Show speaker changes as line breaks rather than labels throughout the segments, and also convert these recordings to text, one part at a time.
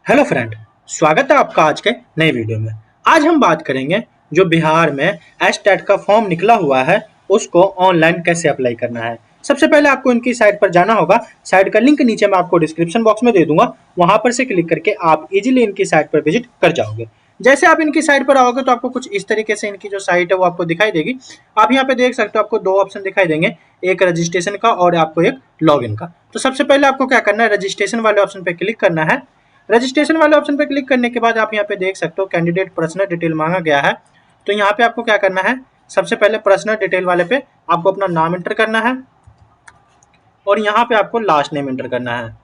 Hello friend, स्वागत है आपका आज के नए वीडियो में। आज हम बात करेंगे जो बिहार में एस्टेट का फॉर्म निकला हुआ है उसको ऑनलाइन कैसे अप्लाई करना है। सबसे पहले आपको इनकी साइट पर जाना होगा। साइट का लिंक नीचे मैं आपको डिस्क्रिप्शन बॉक्स में दे दूंगा, वहां पर से क्लिक करके आप इजीली इनकी साइट पर विजिट कर जाओगे। जैसे आप इनकी साइट पर आओगे तो आपको कुछ इस तरीके से इनकी जो साइट है वो आपको दिखाई देगी। आप यहाँ पे देख सकते हो, आपको दो ऑप्शन दिखाई देंगे, एक रजिस्ट्रेशन का और आपको एक लॉगिन का। तो सबसे पहले आपको क्या करना है, रजिस्ट्रेशन वाले ऑप्शन पे क्लिक करना है। रजिस्ट्रेशन वाले ऑप्शन पर क्लिक करने के बाद आप यहाँ पे देख सकते हो कैंडिडेट पर्सनल डिटेल मांगा गया है। तो यहाँ पे आपको क्या करना है, सबसे पहले पर्सनल डिटेल वाले पे आपको अपना नाम एंटर करना है और यहाँ पे आपको लास्ट नेम एंटर करना है।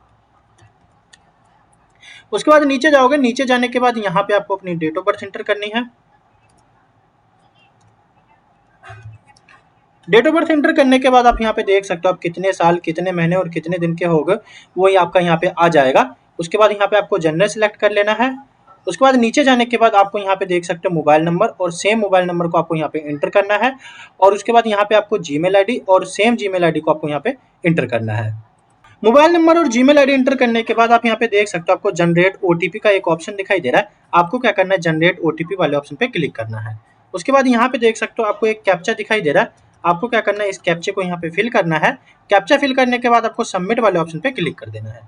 उसके बाद नीचे जाओगे, नीचे जाने के बाद यहाँ पे आपको अपनी डेट ऑफ बर्थ एंटर करनी है। डेट ऑफ बर्थ एंटर करने के बाद आप यहाँ पे देख सकते हो आप कितने साल, कितने महीने और कितने दिन के हो गए, वही आपका यहाँ पे आ जाएगा। उसके बाद यहाँ पे आपको जेंडर सिलेक्ट कर लेना है। उसके बाद नीचे जाने के बाद आपको यहाँ पे देख सकते हो मोबाइल नंबर, और सेम मोबाइल नंबर को आपको यहाँ पे एंटर करना है। और उसके बाद यहाँ पे आपको जीमेल आईडी और सेम जीमेल आईडी को आपको यहाँ पे एंटर करना है। मोबाइल नंबर और जीमेल आईडी एंटर करने के बाद आप यहाँ पे देख सकते हो आपको जनरेट ओटीपी का एक ऑप्शन दिखाई दे रहा है। आपको क्या करना है, जनरेट ओटीपी वाले ऑप्शन पे क्लिक करना है। उसके बाद यहाँ पे देख सकते हो आपको एक कैप्चा दिखाई दे रहा है। आपको क्या करना है, इस कैप्चे को यहाँ पे फिल करना है। कैप्चा फिल करने के बाद आपको सबमिट वाले ऑप्शन पे क्लिक कर देना है।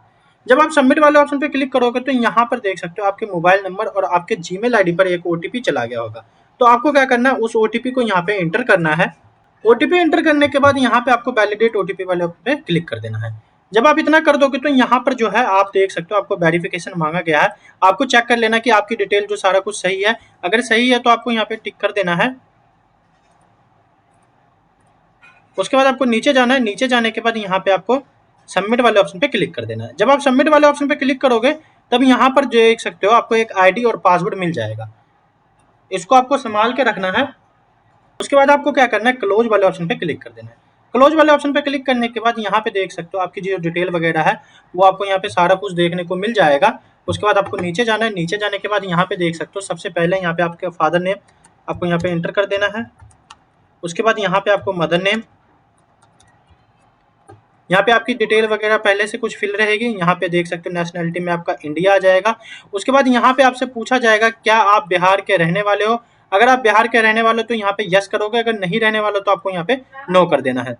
जब आप सबमिट वाले ऑप्शन पे क्लिक करोगे तो यहाँ पर देख सकते हो आपके मोबाइल नंबर और आपके जीमेल आईडी पर एक ओटीपी चला गया होगा। तो आपको क्या करना है, उस ओटीपी को यहाँ पे एंटर करना है। ओटीपी एंटर करने के बाद यहाँ पे आपको वैलिडेट ओटीपी वाले ऑप्शन पे क्लिक कर देना है। जब आप इतना कर दोगे तो यहाँ पर जो है आप देख सकते हो आपको वेरिफिकेशन मांगा गया है। आपको चेक कर लेना कि आपकी डिटेल जो सारा कुछ सही है। अगर सही है तो आपको यहाँ पे टिक कर देना है। उसके बाद आपको नीचे जाना है। नीचे जाने के बाद यहाँ पे आपको सबमिट वाले ऑप्शन पे क्लिक कर देना है। जब आप सबमिट वाले ऑप्शन पे क्लिक करोगे तब यहाँ पर देख सकते हो आपको एक आईडी और पासवर्ड मिल जाएगा। इसको आपको संभाल के रखना है। उसके बाद आपको क्या करना है, क्लोज वाले ऑप्शन पे क्लिक कर देना है। क्लोज वाले ऑप्शन पे क्लिक करने के बाद यहाँ पे देख सकते हो आपकी जो डिटेल वगैरह है वो आपको यहाँ पे सारा कुछ देखने को मिल जाएगा। उसके बाद आपको नीचे जाना है। नीचे जाने के बाद यहाँ पे देख सकते हो सबसे पहले यहाँ पे आपके फादर नेम आपको यहाँ पे एंटर कर देना है। उसके बाद यहाँ पे आपको मदर नेम, यहाँ पे आपकी डिटेल वगैरह पहले से कुछ फिल रहेगी। यहाँ पे देख सकते हो नेशनैलिटी में आपका इंडिया आ जाएगा। उसके बाद यहाँ पे आपसे पूछा जाएगा क्या आप बिहार के रहने वाले हो। अगर आप बिहार के रहने वाले हो तो यहाँ पे यस करोगे, अगर नहीं रहने वाले तो आपको यहाँ पे नो कर देना है।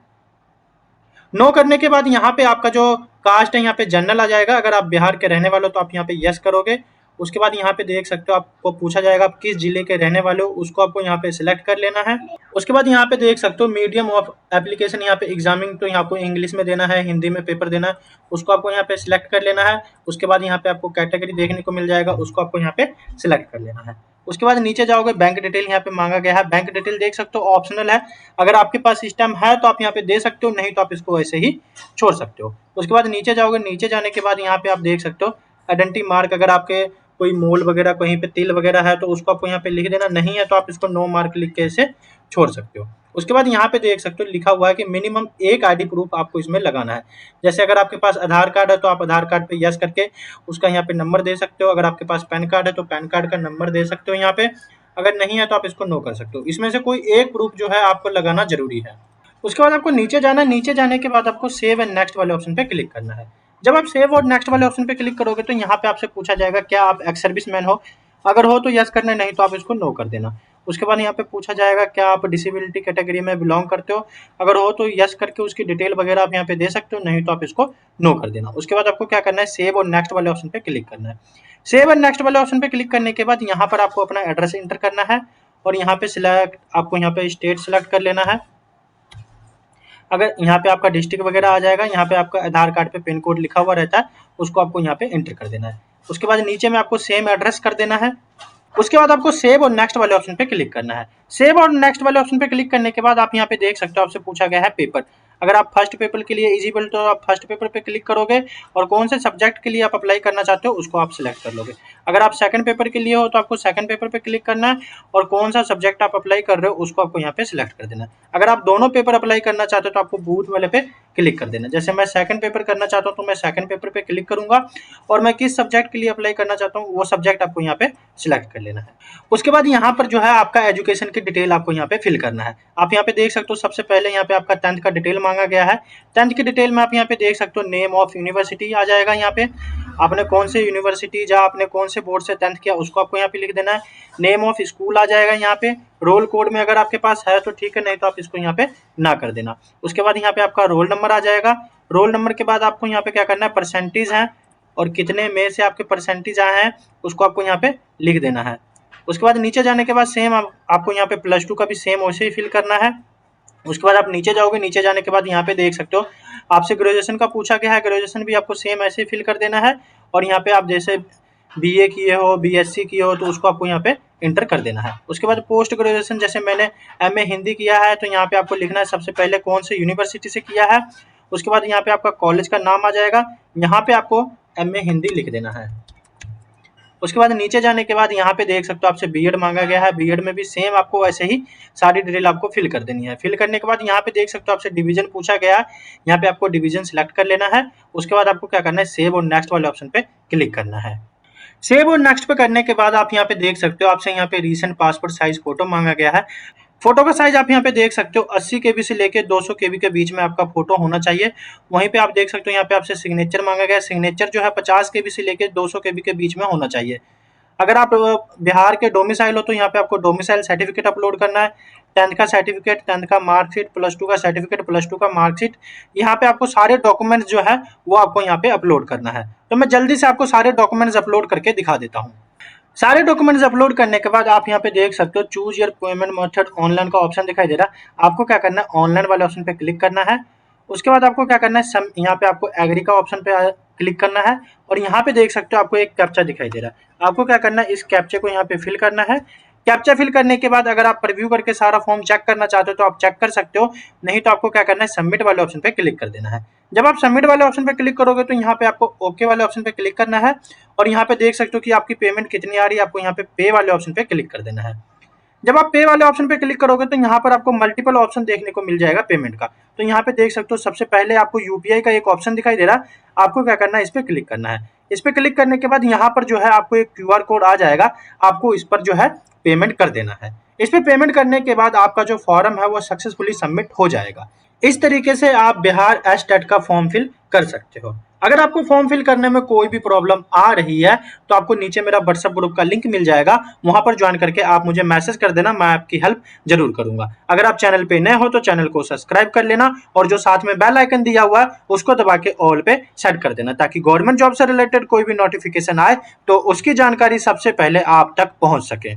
नो करने के बाद यहाँ पे आपका जो कास्ट है यहाँ पे जनरल आ जाएगा। अगर आप बिहार के रहने वाले हो तो आप यहाँ पे यस करोगे। उसके बाद यहाँ पे देख सकते हो आपको पूछा जाएगा आप किस जिले के रहने वाले हो, उसको आपको यहाँ पे सिलेक्ट कर लेना है। उसके बाद यहाँ पे देख सकते हो मीडियम ऑफ एप्लीकेशन, यहाँ पे एग्जामिंग तो यहाँ आपको इंग्लिश में देना है, हिंदी में पेपर देना है, उसको आपको यहाँ पे सिलेक्ट कर लेना है। उसके बाद यहाँ पे आपको कैटेगरी देखने को मिल जाएगा, उसको आपको यहाँ पे सिलेक्ट कर लेना है। उसके बाद नीचे जाओगे, बैंक डिटेल यहाँ पे मांगा गया है। बैंक डिटेल देख सकते हो ऑप्शनल है, अगर आपके पास सिस्टम है तो आप यहाँ पे दे सकते हो, नहीं तो आप इसको ऐसे ही छोड़ सकते हो। उसके बाद नीचे जाओगे, नीचे जाने के बाद यहाँ पे आप देख सकते हो आइडेंटिटी मार्क, अगर आपके कोई मोल वगैरह कहीं पे तिल वगैरह है तो उसको आपको यहाँ पे लिख देना, नहीं है तो आप इसको नो मार्क लिख के इसे छोड़ सकते हो। उसके बाद यहाँ पे देख सकते हो लिखा हुआ है कि मिनिमम एक आईडी प्रूफ आपको इसमें लगाना है। जैसे अगर आपके पास आधार कार्ड है तो आप आधार कार्ड पे यस करके उसका यहाँ पे नंबर दे सकते हो। अगर आपके पास पैन कार्ड है तो पैन कार्ड का नंबर दे सकते हो यहाँ पे। अगर नहीं है तो आप इसको नो कर सकते हो। इसमें से कोई एक प्रूफ जो है आपको लगाना जरूरी है। उसके बाद आपको नीचे जाना है। नीचे जाने के बाद आपको सेव एंड नेक्स्ट वाले ऑप्शन पे क्लिक करना है। जब आप सेव और नेक्स्ट वाले ऑप्शन पे क्लिक करोगे तो यहाँ पे आपसे पूछा जाएगा क्या आप एक्स सर्विसमैन हो। अगर हो तो यस करना, नहीं तो आप इसको नो कर देना। उसके बाद यहाँ पे पूछा जाएगा क्या आप डिसेबिलिटी कैटेगरी में बिलोंग करते हो। अगर हो तो यस करके उसकी डिटेल वगैरह आप यहाँ पे दे सकते हो, नहीं तो आप इसको नो कर देना। उसके बाद आपको क्या करना है, सेव और नेक्स्ट वाले ऑप्शन पे क्लिक करना है। सेव एंड नेक्स्ट वाले ऑप्शन पे क्लिक करने के बाद यहाँ पर आपको अपना एड्रेस एंटर करना है और यहाँ पे सिलेक्ट, आपको यहाँ पे स्टेट सिलेक्ट कर लेना है। अगर यहाँ पे आपका डिस्ट्रिक्ट वगैरह आ जाएगा, यहाँ पे आपका आधार कार्ड पे पिन कोड लिखा हुआ रहता है, उसको आपको यहाँ पे एंटर कर देना है। उसके बाद नीचे में आपको सेम एड्रेस कर देना है। उसके बाद आपको सेव और नेक्स्ट वाले ऑप्शन पे क्लिक करना है। सेव और नेक्स्ट वाले ऑप्शन पे क्लिक करने के बाद आप यहाँ पे देख सकते हो आपसे पूछा गया है पेपर। अगर आप फर्स्ट पेपर के लिए एलिजिबल तो आप फर्स्ट पेपर पे क्लिक करोगे और कौन से सब्जेक्ट के लिए आप अप्लाई करना चाहते हो उसको आप सिलेक्ट कर लोगे। अगर आप सेकंड पेपर के लिए हो तो आपको सेकंड पेपर पे क्लिक करना है और कौन सा सब्जेक्ट आप अप्लाई कर रहे हो उसको आपको यहाँ पे सिलेक्ट कर देना है। अगर आप दोनों पेपर अप्लाई करना चाहते हो तो आपको बूथ वाले पे क्लिक कर देना। जैसे मैं सेकंड पेपर करना चाहता हूँ तो मैं सेकंड पेपर पे क्लिक करूंगा और मैं किस सब्जेक्ट के लिए अप्लाई करना चाहता हूँ वो सब्जेक्ट आपको यहाँ पे सिलेक्ट कर लेना है। उसके बाद यहाँ पर जो है आपका एजुकेशन की डिटेल आपको यहाँ पे फिल करना है। आप यहाँ पे देख सकते हो सबसे पहले यहाँ पे आपका 10th का डिटेल मांगा गया है। 10th की डिटेल में आप यहाँ पे देख सकते हो नेम ऑफ यूनिवर्सिटी आ जाएगा यहाँ पे। आपने कौन से यूनिवर्सिटी या आपने कौन से बोर्ड से 10th किया उसको आपको यहाँ पे लिख देना है। नेम ऑफ स्कूल आ जाएगा यहाँ पे, रोल कोड में अगर आपके पास है तो ठीक है, नहीं तो आप इसको यहाँ पे ना कर देना। उसके बाद यहाँ पे आपका रोल नंबर आ जाएगा। रोल नंबर के बाद आपको यहाँ पे क्या करना है, परसेंटेज है और कितने में से आपके परसेंटेज आए हैं उसको आपको यहाँ पे लिख देना है। उसके बाद नीचे जाने के बाद सेम आपको यहाँ पे +2 का भी सेम वैसे ही फिल करना है। उसके बाद आप नीचे जाओगे, नीचे जाने के बाद यहाँ पे देख सकते हो आपसे ग्रेजुएशन का पूछा गया है, ग्रेजुएशन भी आपको सेम ऐसे ही फिल कर देना है। और यहाँ पे आप जैसे बीए किए हो, बीएससी किए हो तो उसको आपको यहाँ पे इंटर कर देना है। उसके बाद पोस्ट ग्रेजुएशन जैसे मैंने एमए हिंदी किया है तो यहाँ पे आपको लिखना है सबसे पहले कौन से यूनिवर्सिटी से किया है। उसके बाद यहाँ पे आपका कॉलेज का नाम आ जाएगा, यहाँ पे आपको एमए हिंदी लिख देना है। उसके बाद नीचे जाने के बाद यहाँ पे देख सकते हो आपसे बीएड मांगा गया है, बीएड में भी सेम आपको वैसे ही सारी डिटेल आपको फिल कर देनी है। फिल करने के बाद यहाँ पे देख सकते हो आपसे डिवीजन पूछा गया है, यहाँ पे आपको डिवीजन सिलेक्ट कर लेना है। उसके बाद आपको क्या करना है, सेव और नेक्स्ट वाले ऑप्शन पे क्लिक करना है। सेव और नेक्स्ट पे करने के बाद आप यहाँ पे देख सकते हो आपसे यहाँ पे रीसेंट पासपोर्ट साइज फोटो मांगा गया है। फोटो का साइज आप यहाँ पे देख सकते हो 80 केबी से लेके 200 केबी के बीच में आपका फोटो होना चाहिए। वहीं पे आप देख सकते हो यहाँ पे आपसे सिग्नेचर मांगा गया है, सिग्नेचर जो है 50 केबी से लेके 200 केबी के बीच में होना चाहिए। अगर आप बिहार के डोमिसाइल हो तो यहाँ पे आपको डोमिसाइल सर्टिफिकेट अपलोड करना है, 10th का सर्टिफिकेट, 10th का मार्कशीट, +2 का सर्टिफिकेट, +2 का मार्कशीट। यहाँ पे आपको सारे डॉक्यूमेंट्स जो है वो आपको यहाँ पे अपलोड करना है। तो मैं जल्दी से आपको सारे डॉक्यूमेंट्स अपलोड करके दिखा देता हूँ। सारे डॉक्यूमेंट्स अपलोड करने के बाद आप यहाँ पे देख सकते हो choose your payment method online का ऑप्शन दिखाई दे रहा है। आपको क्या करना है, ऑनलाइन वाले ऑप्शन पे क्लिक करना है। उसके बाद आपको क्या करना है, यहाँ पे आपको एग्री का ऑप्शन पे क्लिक करना है और यहाँ पे देख सकते हो आपको एक कैप्चा दिखाई दे रहा है। आपको क्या करना है, इस कैप्चे को यहाँ पे फिल करना है। कैप्चा फिल करने के बाद अगर आप प्रीव्यू करके सारा फॉर्म चेक करना चाहते हो तो आप चेक कर सकते हो, नहीं तो आपको क्या करना है, सबमिट वाले ऑप्शन पे क्लिक कर देना है। जब आप सबमिट वाले ऑप्शन पे क्लिक करोगे तो यहाँ पे आपको ओके वाले ऑप्शन पे क्लिक करना है और यहाँ पे देख सकते हो कि आपकी पेमेंट कितनी आ रही है, आपको यहाँ पे पे वाले ऑप्शन पे क्लिक कर देना है। जब आप पे वाले ऑप्शन पे क्लिक करोगे तो यहाँ पर आपको मल्टीपल ऑप्शन देखने को मिल जाएगा पेमेंट का। तो यहाँ पे देख सकते हो सबसे पहले आपको यूपीआई का एक ऑप्शन दिखाई दे रहा है, आपको क्या करना है, इस पे क्लिक करना है। इस पे क्लिक करने के बाद यहाँ पर जो है आपको एक क्यूआर कोड आ जाएगा, आपको इस पर जो है पेमेंट कर देना है। इस पे पेमेंट करने के बाद आपका जो फॉर्म है वो सक्सेसफुली सबमिट हो जाएगा। इस तरीके से आप बिहार एसटेट का फॉर्म फिल कर सकते हो। अगर आपको फॉर्म फिल करने में कोई भी प्रॉब्लम आ रही है तो आपको नीचे मेरा व्हाट्सएप ग्रुप का लिंक मिल जाएगा, वहां पर ज्वाइन करके आप मुझे मैसेज कर देना, मैं आपकी हेल्प जरूर करूंगा। अगर आप चैनल पे नए हो तो चैनल को सब्सक्राइब कर लेना और जो साथ में बेल आइकन दिया हुआ है उसको दबा के ऑल पे सेट कर देना, ताकि गवर्नमेंट जॉब से रिलेटेड कोई भी नोटिफिकेशन आए तो उसकी जानकारी सबसे पहले आप तक पहुंच सके।